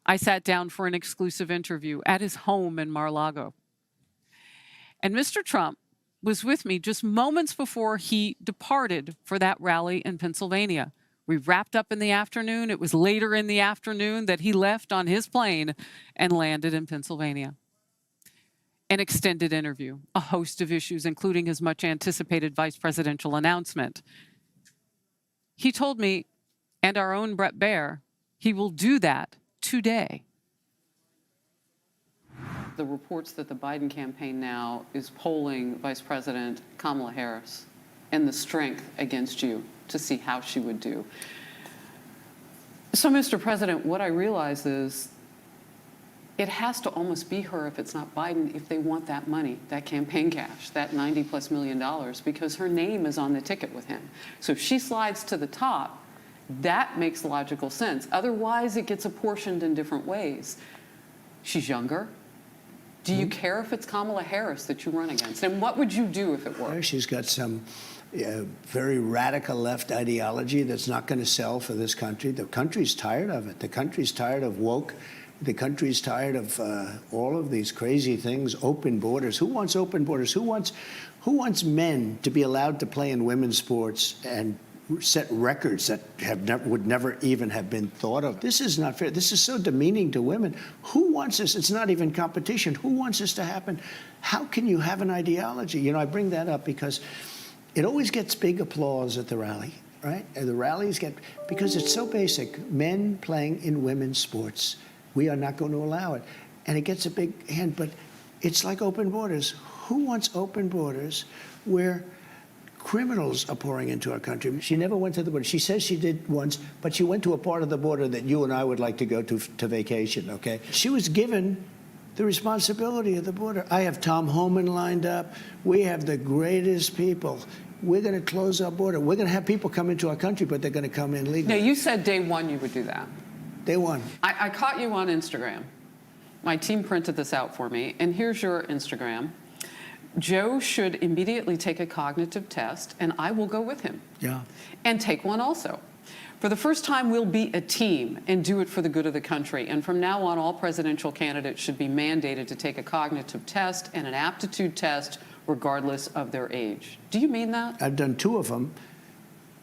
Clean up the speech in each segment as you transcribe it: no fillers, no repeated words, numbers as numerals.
I sat down for an exclusive interview at his home in Mar-a-Lago. And Mr. Trump was with me just moments before he departed for that rally in Pennsylvania. We wrapped up in the afternoon. It was later in the afternoon that he left on his plane and landed in Pennsylvania. An extended interview, a host of issues, including his much anticipated vice presidential announcement. He told me, and our own Brett Baer, he will do that today. The reports that the Biden campaign now is polling Vice President Kamala Harris and the strength against you to see how she would do. So, Mr. President, what I realize is it has to almost be her if it's not Biden if they want that money, that campaign cash, that $90+ million, because her name is on the ticket with him. So if she slides to the top, that makes logical sense. Otherwise, it gets apportioned in different ways. She's younger. Do you care if it's Kamala Harris that you run against? And what would you do if it were? She's got some very radical left ideology that's not going to sell for this country. The country's tired of it. The country's tired of woke. The country's tired of all of these crazy things, open borders. Who wants open borders? Who wants men to be allowed to play in women's sports and set records that would never even have been thought of? This is not fair. This is so demeaning to women. Who wants this? It's not even competition. Who wants this to happen? How can you have an ideology? You know, I bring that up because it always gets big applause at the rally, right? And the rallies get, because it's so basic. Men playing in women's sports. We are not going to allow it. And it gets a big hand, but it's like open borders. Who wants open borders where criminals are pouring into our country? She never went to the border. She says she did once, but she went to a part of the border that you and I would like to go to vacation, okay? She was given the responsibility of the border. I have Tom Homan lined up. We have the greatest people. We're going to close our border. We're going to have people come into our country, but they're going to come in legally. Now, you said day one you would do that. Day one. I caught you on Instagram. My team printed this out for me, and here's your Instagram. Joe should immediately take a cognitive test, and I will go with him. Yeah. And take one also. For the first time, we'll be a team and do it for the good of the country. And from now on, all presidential candidates should be mandated to take a cognitive test and an aptitude test, regardless of their age. Do you mean that? I've done 2 of them.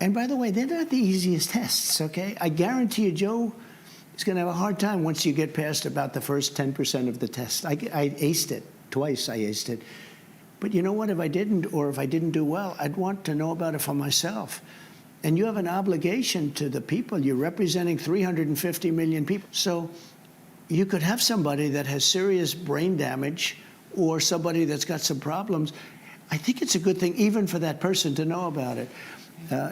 And by the way, they're not the easiest tests, okay? I guarantee you, Joe is going to have a hard time once you get past about the first 10% of the test. I aced it. Twice I aced it. But you know what? If I didn't, or if I didn't do well, I'd want to know about it for myself. And you have an obligation to the people. You're representing 350 million people. So you could have somebody that has serious brain damage or somebody that's got some problems. I think it's a good thing even for that person to know about it.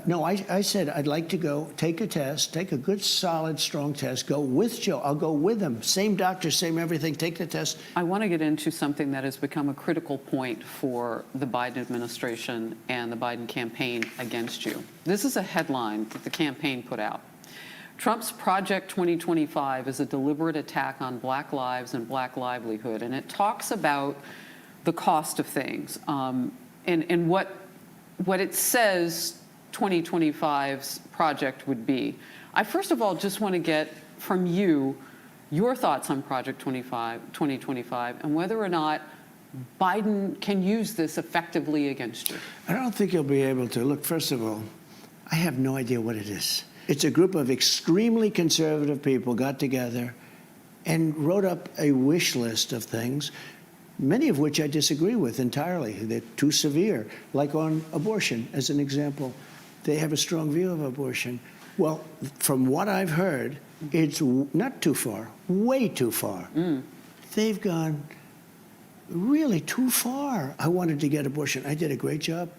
No, I said I'd like to go take a test, take a good, solid, strong test, go with Joe. I'll go with him. Same doctor, same everything. Take the test. I want to get into something that has become a critical point for the Biden administration and the Biden campaign against you. This is a headline that the campaign put out. Trump's Project 2025 is a deliberate attack on Black lives and Black livelihood, and it talks about the cost of things and what it says 2025's project would be. I first of all just want to get from you your thoughts on Project 2025 and whether or not Biden can use this effectively against you. I don't think he'll be able to. Look, first of all, I have no idea what it is. It's a group of extremely conservative people got together and wrote up a wish list of things, many of which I disagree with entirely. They're too severe, like on abortion, as an example. They have a strong view of abortion. Well, from what I've heard, it's not too far, way too far. They've gone really too far. I wanted to get abortion. I did a great job.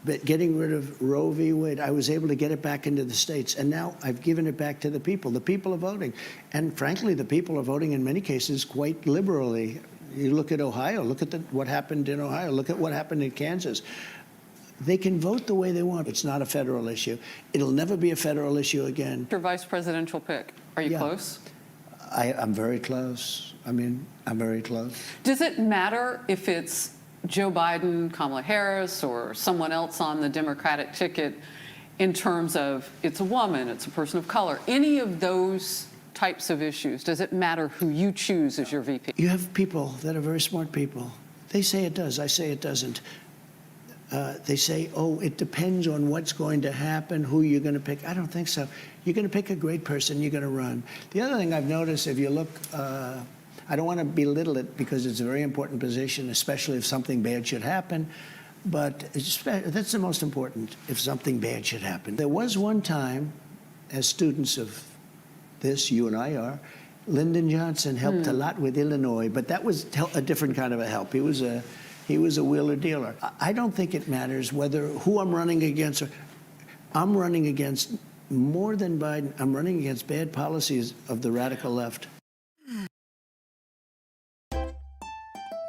But getting rid of Roe v. Wade, I was able to get it back into the states. And now I've given it back to the people. The people are voting. And frankly, the people are voting in many cases quite liberally. You look at Ohio, look at what happened in Ohio, look at what happened in Kansas. They can vote the way they want. It's not a federal issue. It'll never be a federal issue again. Your vice presidential pick, are you close? I'm very close. I mean, I'm very close. Does it matter if it's Joe Biden, Kamala Harris, or someone else on the Democratic ticket in terms of it's a woman, it's a person of color, any of those types of issues? Does it matter who you choose as your VP? You have people that are very smart people. They say it does. I say it doesn't. They say, oh, it depends on what's going to happen, who you're going to pick. I don't think so. You're going to pick a great person, you're going to run. The other thing I've noticed, if you look, I don't want to belittle it because it's a very important position, especially if something bad should happen, but that's the most important, if something bad should happen. There was one time, as students of this, you and I are, Lyndon Johnson helped a lot with Illinois, but that was a different kind of a help. He was a wheeler dealer. I don't think it matters who I'm running against. I'm running against, more than Biden, I'm running against bad policies of the radical left.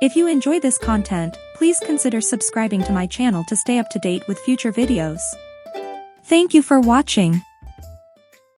If you enjoy this content, please consider subscribing to my channel to stay up to date with future videos. Thank you for watching.